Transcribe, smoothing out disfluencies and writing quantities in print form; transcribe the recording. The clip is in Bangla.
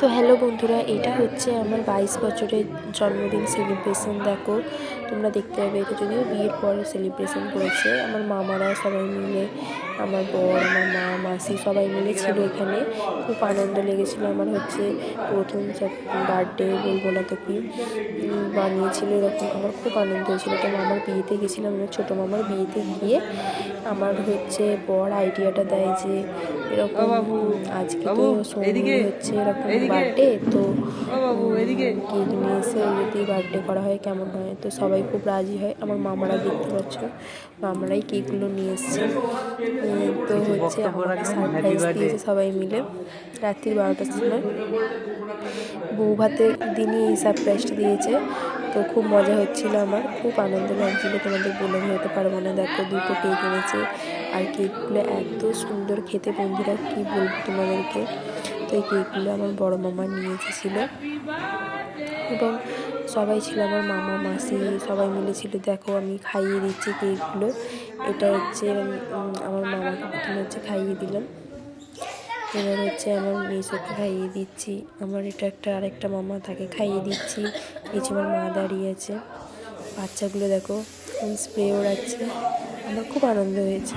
তো হ্যালো বন্ধুরা, এটা হচ্ছে আমার 22 বছরের জন্মদিন সেলিব্রেশন। দেখো তোমরা দেখতে পাবে, এটা যদিও বিয়ের পরে সেলিব্রেশন করেছে। আমার মামারা সবাই মিলে, আমার বর, আমার মা, মাসি সবাই মিলে ছিল এখানে। খুব আনন্দ লেগেছিলো। আমার হচ্ছে প্রথম বার্থডে বলবো না তো কি বানিয়েছিল এরকম, আমার খুব আনন্দ হয়েছিলো। তো মামার বিয়েতে গেছিলাম, আমার ছোটো মামার বিয়েতে গিয়ে আমার হচ্ছে বর আইডিয়াটা দেয় যে এরকম আজকে তো সৌমির হচ্ছে এরকম বার্থডে, তো কেক নিয়ে এসে যদি বার্থডে করা হয় কেমন হয়। তো সবাই খুব রাজি হয়। আমার মামারা দেখতে পাচ্ছ, মামারাই কেকগুলো নিয়ে এসছে। তো হচ্ছে আমাকে সারপ্রাইজ দিয়েছে সবাই মিলে রাত্রি 12টার সময়। বউ ভাতের দিনই এই সারপ্রাইজটা দিয়েছে। তো খুব মজা হচ্ছিল, আমার খুব আনন্দ লাগছিল, তোমাদের বলে হতে পারবো না। দেখো 2টো কেক এনেছে, আর কেকগুলো এত সুন্দর খেতে বন্ধুরা, কি বলবো তোমাদেরকে। তো এই কেকগুলো আমার বড় মামা নিয়ে এসেছিলো এবং সবাই ছিল, আমার মামা মাসি সবাই মিলে ছিল। দেখো আমি খাইয়ে দিচ্ছি কেকগুলো। এটা হচ্ছে আমার মামাকে প্রথমে হচ্ছে খাইয়ে দিলাম, এবার হচ্ছে আমার মেসোকে খাইয়ে দিচ্ছি। আমার এটা আরেকটা মামা, তাকে খাইয়ে দিচ্ছি। নিচে আমার মা দাঁড়িয়ে আছে। বাচ্চাগুলো দেখো স্প্রে ওড়াচ্ছে। আমার খুব আনন্দ হয়েছে।